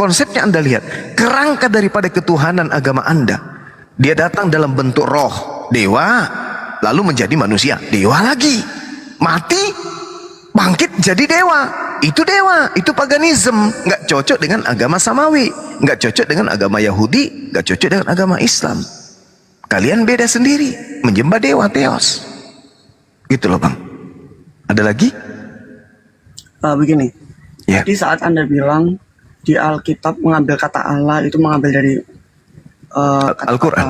konsepnya Anda lihat, kerangka daripada ketuhanan agama Anda, dia datang dalam bentuk roh, dewa, lalu menjadi manusia, dewa lagi, mati, bangkit jadi dewa. Itu dewa, itu paganisme, nggak cocok dengan agama samawi, nggak cocok dengan agama Yahudi, nggak cocok dengan agama Islam. Kalian beda sendiri, menyembah dewa, theos. Gitu loh Bang. Ada lagi? Begini, Ya. jadi saat Anda bilang di Alkitab mengambil kata Allah itu mengambil dari Al-Quran.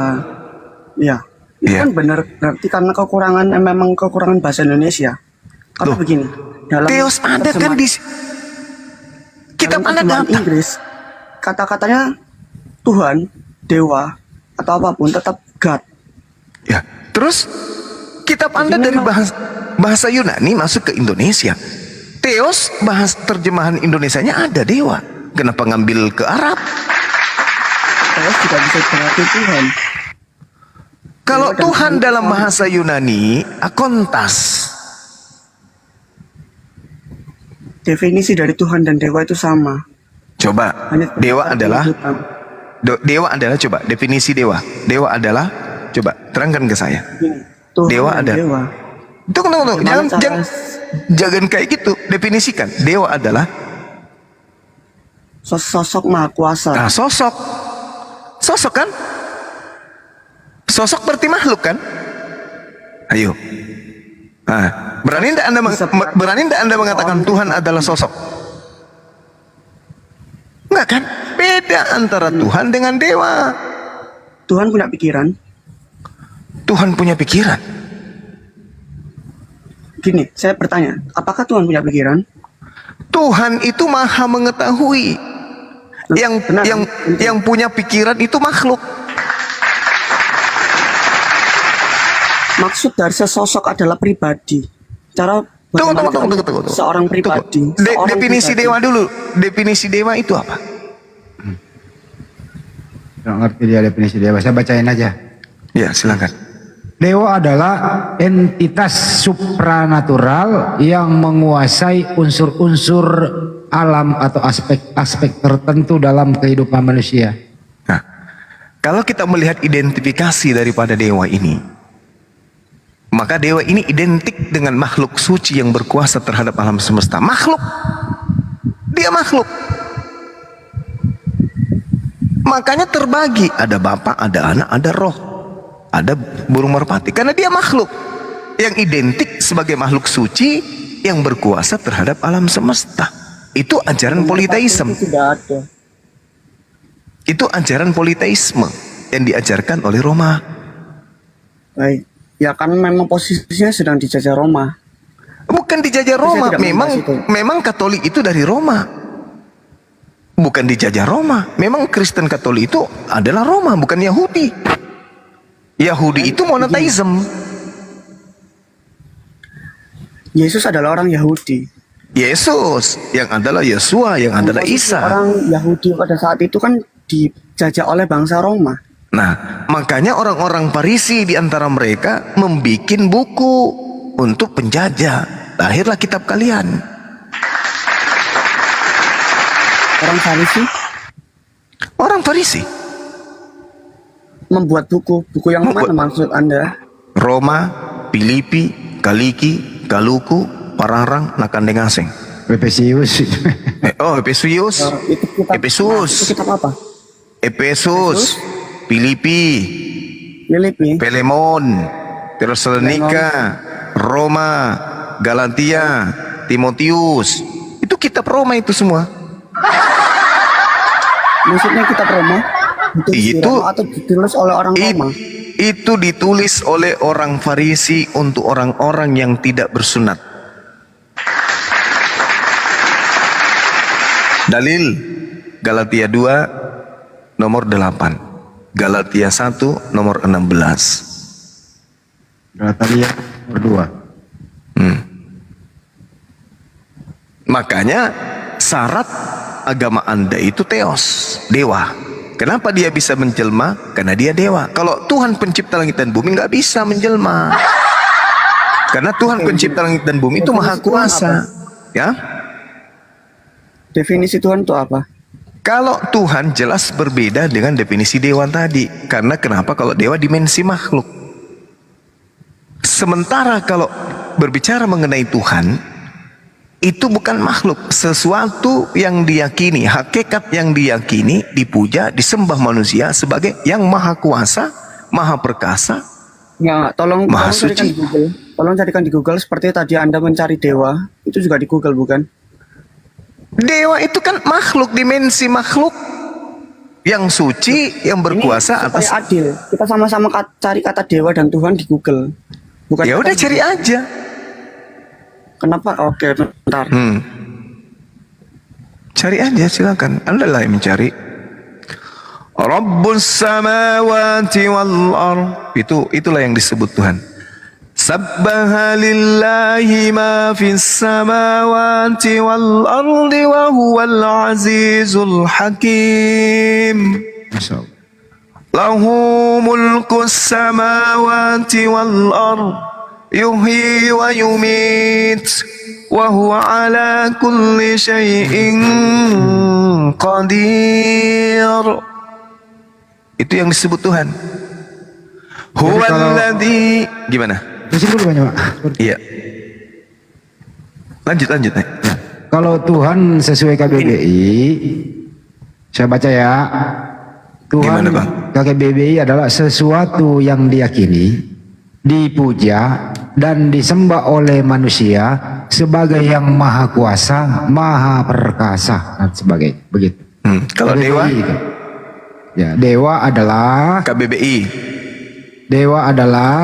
Iya, itu Iya. kan benar berarti karena kekurangan memang kekurangan bahasa Indonesia. Karena Loh, begini, dalam theos ada kan di kitab Anda terjemahan dapat. Inggris, kata-katanya Tuhan, dewa atau apapun tetap God. Ya, terus kitab Anda Jadi dari memang- bahasa Yunani masuk ke Indonesia. Theos bahasa terjemahan Indonesianya ada dewa. Kenapa ngambil ke Arab? Terus juga bisa berarti Tuhan. Kalau Dewa dan Tuhan Tuhan dalam sama. bahasa Yunani akontas. Definisi dari Tuhan dan dewa itu sama. Coba, Hanya dewa sekedar adalah penyebutan. dewa adalah coba definisi dewa. Dewa adalah coba terangkan ke saya. Begini, Tuhan Dewa dan ada. dewa. Tunggu, Gimana jangan, cara- jangan kayak gitu. Definisikan. Dewa adalah Sosok maha kuasa. sosok. Sosok kan? Sosok berarti makhluk kan? Ayo. Nah, berani tidak Anda mengatakan Tuhan adalah sosok? Enggak kan? Beda antara Tuhan dengan dewa. Tuhan punya pikiran. Tuhan punya pikiran. Gini, saya bertanya, apakah Tuhan punya pikiran? Tuhan itu maha mengetahui. Benar. Yang punya pikiran itu makhluk. Maksud dari sesosok adalah pribadi. Cara bagaimana Tunggu. seorang pribadi. seorang Definisi pribadi. dewa dulu. Definisi dewa itu apa? Nggak ngerti dia definisi dewa, saya bacain aja. Ya, silakan. Dewa adalah entitas supranatural yang menguasai unsur-unsur alam atau aspek-aspek tertentu dalam kehidupan manusia. Nah, kalau kita melihat identifikasi daripada dewa ini, maka dewa ini identik dengan makhluk suci yang berkuasa terhadap alam semesta. Makhluk. Dia makhluk. Makanya terbagi. Ada Bapa, ada Anak, ada Roh. Ada burung merpati. Karena dia makhluk. Yang identik sebagai makhluk suci yang berkuasa terhadap alam semesta. Itu ajaran politeisme. Itu tidak ada. Itu ajaran politeisme yang diajarkan oleh Roma. Baik. Ya karena memang posisinya sedang dijajah Roma. Bukan dijajah Roma, tidak membahas itu. memang Katolik itu dari Roma. Bukan dijajah Roma. Memang Kristen Katolik itu adalah Roma, bukan Yahudi. Yahudi itu monoteisme. Yesus adalah orang Yahudi. Yesus yang adalah Yesua, yang adalah Posisi Isa. orang Yahudi pada saat itu kan dijajah oleh bangsa Roma. Nah, makanya orang-orang Farisi di antara mereka membuat buku untuk penjajah. Lahirlah kitab kalian. Orang Farisi Orang Farisi. membuat buku yang mana maksud Anda? Roma, Filipi, Kaliki, Galuku, Pararang, Nakandengaseng. Efesius. Efesius. Itu kitab, Efesus. itu kitab apa? Efesus, Filipi, Filipi. Pelemon, Tesalonika, Roma, Galatia, Timotius. Itu kitab Roma itu semua. Maksudnya kitab Roma? Ditulis di Itu- Roma atau ditulis oleh orang Roma? Itu ditulis oleh orang Farisi untuk orang-orang yang tidak bersunat. Dalil Galatia 2 nomor 8, Galatia 1 nomor 16. Galatia berdua. Makanya syarat agama Anda itu theos, dewa. Kenapa dia bisa menjelma? Karena dia dewa. Kalau Tuhan pencipta langit dan bumi nggak bisa menjelma. Karena Tuhan pencipta langit dan bumi itu maha kuasa. Ya, Definisi Tuhan itu apa? Kalau Tuhan jelas berbeda dengan definisi dewa tadi. Karena kenapa? Kalau dewa dimensi makhluk. Sementara kalau berbicara mengenai Tuhan, itu bukan makhluk, sesuatu yang diyakini, hakikat yang diyakini, dipuja, disembah manusia sebagai yang maha kuasa, maha perkasa. Ya, tolong Maha carikan suci. di Google. Tolong carikan di Google seperti tadi Anda mencari dewa, itu juga di Google bukan? Dewa itu kan makhluk, dimensi makhluk yang suci, yang berkuasa Ini atas. supaya adil. Kita sama-sama cari kata dewa dan Tuhan di Google. Bukan Ya udah cari aja. Kenapa? Oke, bentar. Cari aja silakan. Anda lah yang mencari. Rabbus samawati wal ard. Itulah yang disebut Tuhan. Sabbaha lillahi ma fis samawati wal ardi wa huwal azizul hakim. Masya Allah. Lahu mulkus samawati wal ard. Yuhyi wa yumit wa huwa ala kulli syai'in qadir. Itu yang disebut Tuhan. Huwallazi. Gimana? Masih dulu banyak Pak. Iya. Lanjut Nek. Kalau Tuhan sesuai KBBI, saya baca ya. Tuhan Gimana, Bang? KBBI adalah sesuatu yang diyakini, dipuja dan disembah oleh manusia sebagai yang maha kuasa, maha perkasa dan sebagainya. Begitu. Kalau KBBI dewa, itu. Ya, dewa adalah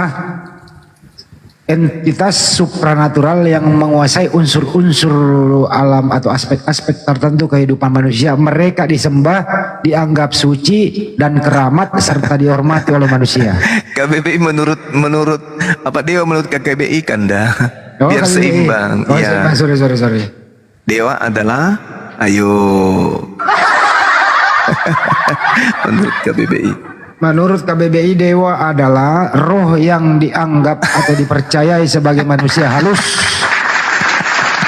entitas supranatural yang menguasai unsur-unsur alam atau aspek-aspek tertentu kehidupan manusia. Mereka disembah, dianggap suci dan keramat serta dihormati oleh manusia. KBBI menurut apa dewa menurut KBBI kan dah. Oh, Biar KBBI. seimbang. Oh, Ya. sorry. Dewa adalah ayo. Menurut KBBI. Menurut KBBI, dewa adalah roh yang dianggap atau dipercayai sebagai manusia halus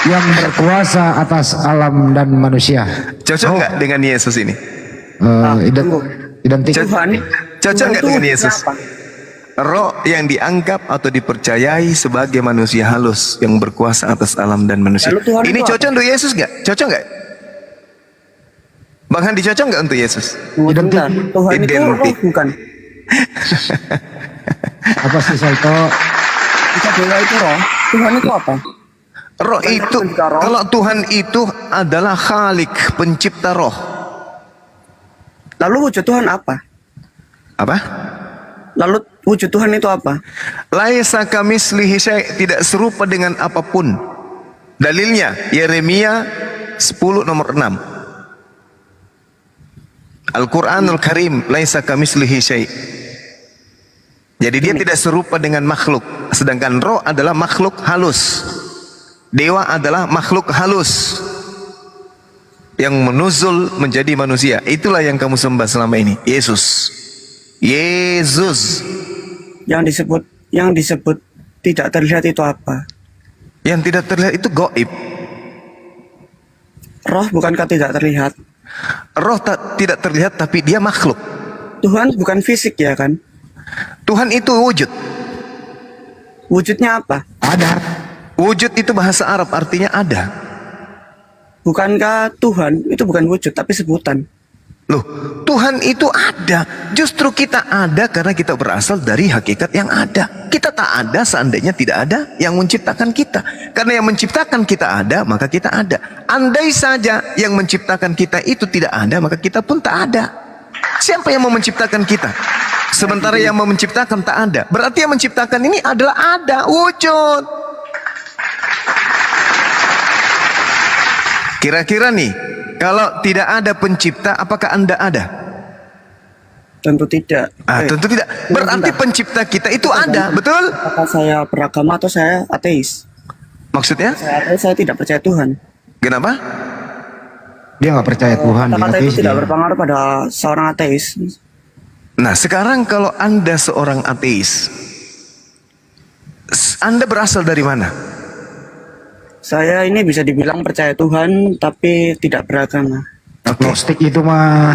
yang berkuasa atas alam dan manusia. Cocok nggak dengan Yesus ini? Identik. Tuhan. Cocok nggak Tuhan dengan itu Yesus? siapa? Roh yang dianggap atau dipercayai sebagai manusia halus yang berkuasa atas alam dan manusia. Lalu Tuhan Ini itu cocok untuk Yesus nggak? Cocok nggak? Bang Handi cocok nggak untuk Yesus? Bentar. Tuhan itu roh Identik. bukan? Apa sih Salto? Jika dewa itu roh, Tuhan itu apa? Roh itu, kalau Tuhan itu adalah Khalik, pencipta roh. Lalu wujud Tuhan apa? Apa? Lalu wujud Tuhan itu apa? Laisa kamislihi syai', tidak serupa dengan apapun. Dalilnya Yeremia 10 nomor 6. Al-Quranul Karim, laisa kamislihi syai'. Jadi dia tidak serupa dengan makhluk. Sedangkan roh adalah makhluk halus. Dewa adalah makhluk halus yang menuzul menjadi manusia. Itulah yang kamu sembah selama ini, Yesus. Yesus. Yang disebut tidak terlihat itu apa? Yang tidak terlihat itu gaib. Roh bukankah tidak terlihat? Roh tidak terlihat tapi dia makhluk. Tuhan bukan fisik ya kan? Tuhan itu wujud. Wujudnya apa? Ada. Wujud itu bahasa Arab artinya ada. Bukankah Tuhan itu bukan wujud tapi sebutan? Loh, Tuhan itu ada. Justru kita ada karena kita berasal dari hakikat yang ada. Kita tak ada seandainya tidak ada yang menciptakan kita. Karena yang menciptakan kita ada, maka kita ada. Andai saja yang menciptakan kita itu tidak ada, maka kita pun tak ada. Siapa yang mau menciptakan kita? Sementara yang mau menciptakan tak ada. Berarti yang menciptakan ini adalah ada, wujud. Kira-kira nih, kalau tidak ada pencipta, apakah Anda ada? Tentu tidak. Tentu tidak. Berarti pencipta kita itu ada, betul? Apakah saya beragama atau saya ateis? Maksudnya? Saya ateis, saya tidak percaya Tuhan. Kenapa? Dia nggak percaya Tuhan. Kata-kata dia itu ateis tidak dia. berpengaruh pada seorang ateis. Nah, sekarang kalau Anda seorang ateis, Anda berasal dari mana? Saya ini bisa dibilang percaya Tuhan tapi tidak beragama. Oke. Gnostik itu mah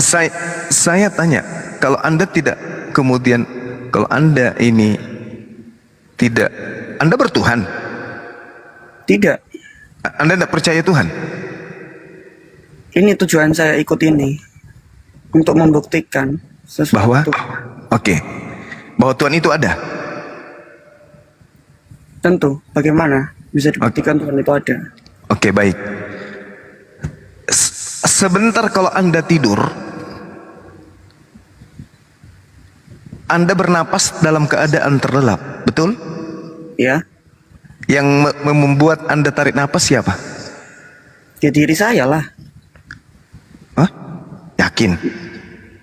Saya tanya, kalau Anda tidak kemudian, kalau Anda ini tidak, Anda bertuhan? Tidak. Anda tidak percaya Tuhan? Ini tujuan saya ikut ini untuk membuktikan Bahwa? sesuatu. Oke. Bahwa Tuhan itu ada? Tentu, bagaimana bisa dibuktikan Tuhan itu ada? Oke, baik. Sebentar kalau Anda tidur, Anda bernapas dalam keadaan terlelap, betul? Ya, Yang membuat Anda tarik napas siapa? ya diri saya lah. Hah? Yakin?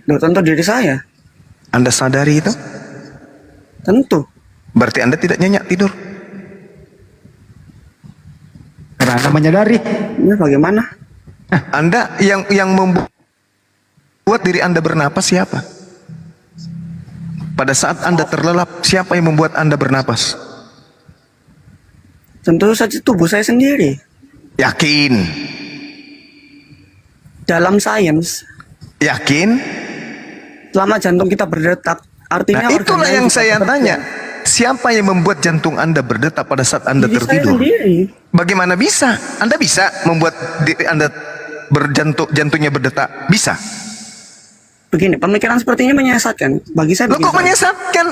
Loh, tentu diri saya. Anda sadari itu? Tentu. Berarti Anda tidak nyenyak tidur. karena Anda menyadari. Ini bagaimana? Anda yang membuat diri Anda bernapas siapa? Pada saat Anda terlelap, siapa yang membuat Anda bernapas? Tentu saja tubuh saya sendiri. Yakin? Dalam sains, Yakin? selama jantung kita berdetak, artinya Nah, itulah organ lain yang juga saya bekerja. tanya. Siapa yang membuat jantung Anda berdetak pada saat Anda Diri saya tertidur? sendiri. Bagaimana bisa? Anda bisa membuat diri Anda jantungnya berdetak? Bisa. Begini, pemikiran seperti ini menyesatkan. Bagi saya Loh, kok menyesatkan?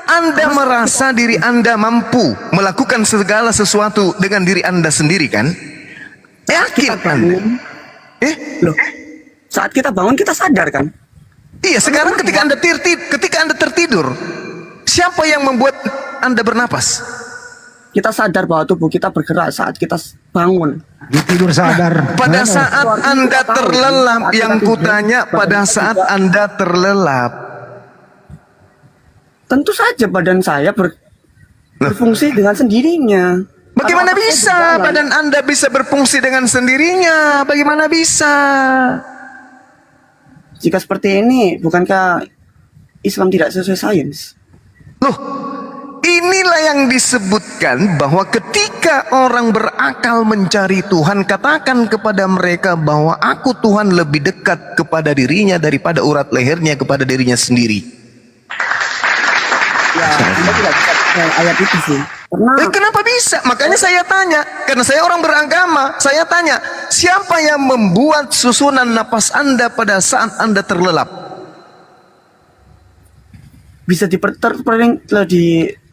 Anda merasa diri Anda mampu melakukan segala sesuatu dengan diri Anda sendiri, kan? Yakin Anda? Loh, saat kita bangun kita sadar kan? Iya, sekarang ketika Anda tertidur, siapa yang membuat Anda bernapas? Kita sadar bahwa tubuh kita bergerak saat kita bangun. Di tidur sadar. Pada Mana? saat Anda terlelap, yang kutanya pada saat Anda terlelap, Tentu saja badan saya berfungsi dengan sendirinya. bagaimana Kalau otak saya bisa berjalan, badan Anda bisa berfungsi dengan sendirinya? Bagaimana bisa? Jika seperti ini, bukankah Islam tidak sesuai sains? Loh, inilah yang disebutkan bahwa ketika orang berakal mencari Tuhan, katakan kepada mereka bahwa aku Tuhan lebih dekat kepada dirinya daripada urat lehernya kepada dirinya sendiri. Ya, Anda tidak bisa pakai ayat itu sih. Karena Kenapa bisa? Makanya saya tanya, karena saya orang beragama, saya tanya, siapa yang membuat susunan napas Anda pada saat Anda terlelap? bisa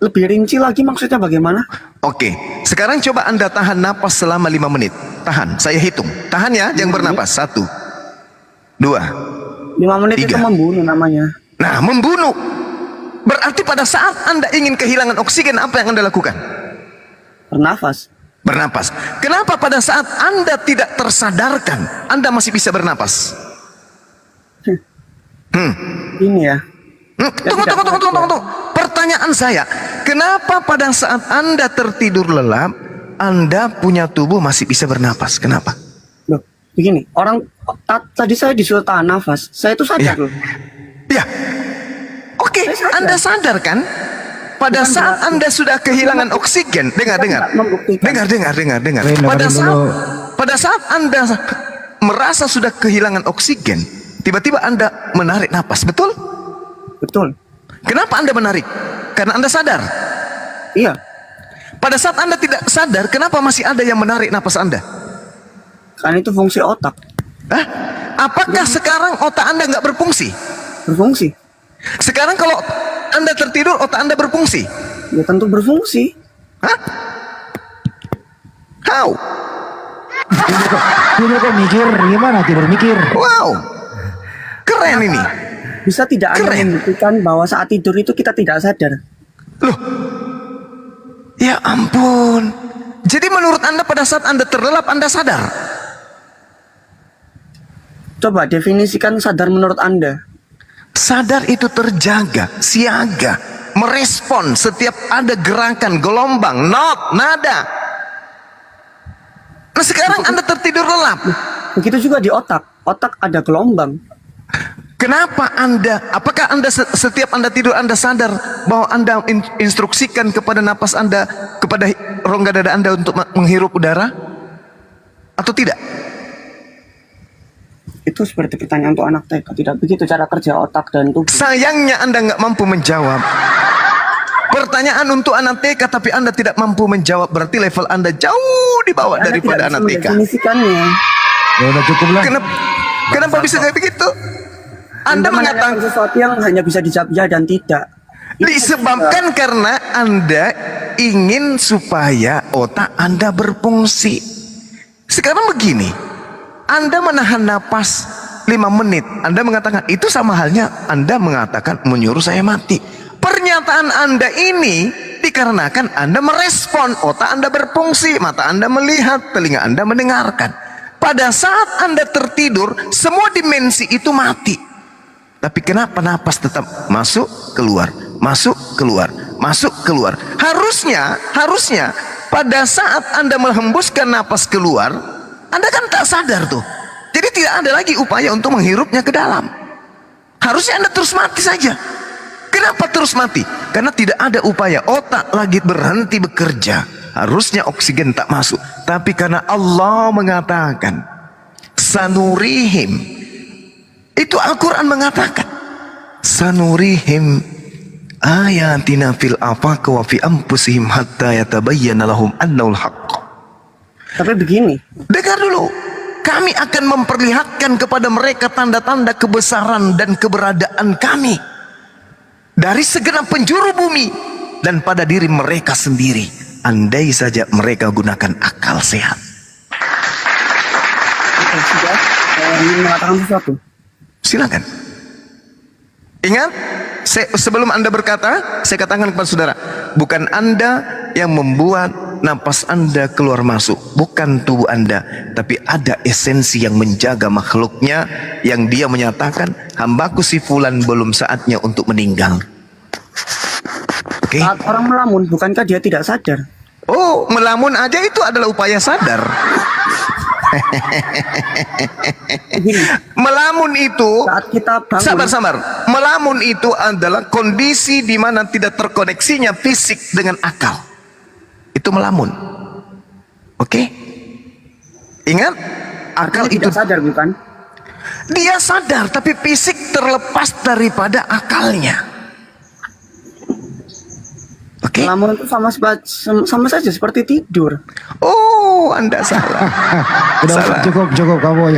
lebih rinci lagi maksudnya bagaimana? Oke, sekarang coba Anda tahan napas selama 5 menit. Tahan, saya hitung. Tahan ya, yang bernapas. 1, 2. 5 menit itu 3. membunuh namanya. Nah, membunuh. Berarti pada saat Anda ingin kehilangan oksigen, apa yang Anda lakukan? Bernafas. Bernapas. Kenapa pada saat Anda tidak tersadarkan, Anda masih bisa bernapas? Ini ya. Tunggu. Pertanyaan saya, kenapa pada saat Anda tertidur lelap, Anda punya tubuh masih bisa bernapas? Kenapa? Loh, begini, tadi saya disuruh tahan nafas. Saya itu sadar loh. Ya. Oke, Saya sadar. Anda sadar kan? Pada Bukan saat berarti- Anda sudah kehilangan oksigen, dengar. tidak membuktikan. Dengar. Dengerin dulu. Pada saat Anda merasa sudah kehilangan oksigen, tiba-tiba Anda menarik napas, betul? Betul. Kenapa Anda menarik? Karena Anda sadar. Iya. Pada saat Anda tidak sadar, kenapa masih ada yang menarik napas Anda? Kan itu fungsi otak. Hah? Apakah sekarang otak Anda nggak berfungsi? Berfungsi. Sekarang kalau Anda tertidur, otak Anda berfungsi? Ya tentu berfungsi. Hah? How? Tidur kok mikir, gimana tidur mikir? Wow. Keren ini. Bisa tidak Anda Keren. membuktikan bahwa saat tidur itu kita tidak sadar? Loh. Ya ampun. Jadi menurut Anda pada saat Anda terlelap, Anda sadar? Coba definisikan sadar menurut Anda. Sadar itu terjaga, siaga, merespon setiap ada gerakan, gelombang, not, nada. Nah sekarang Anda tertidur lelap. Begitu juga di otak. Otak ada gelombang. Kenapa apakah Anda setiap Anda tidur Anda sadar bahwa Anda instruksikan kepada napas Anda, kepada rongga dada Anda untuk menghirup udara? Atau tidak? Itu seperti pertanyaan untuk anak TK. Tidak begitu cara kerja otak dan tubuh. Sayangnya Anda nggak mampu menjawab. Pertanyaan untuk anak TK tapi Anda tidak mampu menjawab, berarti level Anda jauh di bawah Anda daripada tidak anak bisa TK. mendefinisikannya. Ya udah cukup lah. Kenapa bisa kayak begitu? Anda menanyakan mengatakan sesuatu yang hanya bisa dijawab ya dan tidak. disebabkan karena Anda ingin supaya otak Anda berfungsi. Sekarang begini, Anda menahan napas 5 menit, Anda mengatakan itu sama halnya Anda mengatakan menyuruh saya mati. Pernyataan Anda ini dikarenakan Anda merespon, otak Anda berfungsi, mata Anda melihat, telinga Anda mendengarkan. Pada saat Anda tertidur, semua dimensi itu mati. Tapi kenapa napas tetap masuk, keluar, masuk, keluar, masuk, keluar? Harusnya pada saat Anda menghembuskan napas keluar, Anda kan tak sadar tuh. Jadi tidak ada lagi upaya untuk menghirupnya ke dalam. Harusnya Anda terus mati saja. Kenapa terus mati? Karena tidak ada upaya, otak lagi berhenti bekerja. Harusnya oksigen tak masuk. Tapi karena Allah mengatakan, sanurihim. Itu Al-Quran mengatakan, sanurihim ayatina fil afaq wa fi anfusihim hatta yatabayyana lahum annahul haqq. Tapi begini, Dengar dulu. Kami akan memperlihatkan kepada mereka tanda-tanda kebesaran dan keberadaan kami dari segenap penjuru bumi dan pada diri mereka sendiri, andai saja mereka gunakan akal sehat. sudah ingin mengatakan sesuatu. Silakan. Ingat, sebelum Anda berkata, saya katakan kepada saudara, bukan Anda yang membuat napas Anda keluar masuk, bukan tubuh Anda, tapi ada esensi yang menjaga makhluknya, yang dia menyatakan, hambaku si fulan belum saatnya untuk meninggal. Oke? Saat orang melamun, bukankah dia tidak sadar? Oh, melamun aja itu adalah upaya sadar. Begini, Melamun itu, saat kita bangun, sabar. Melamun itu adalah kondisi di mana tidak terkoneksinya fisik dengan akal. Itu melamun. Oke? Ingat, akal dia itu tidak sadar, bukan? dia sadar, tapi fisik terlepas daripada akalnya. Oke? Melamun itu sama saja seperti tidur. Oh, Anda salah. Udah Salah. cukup kamu ya.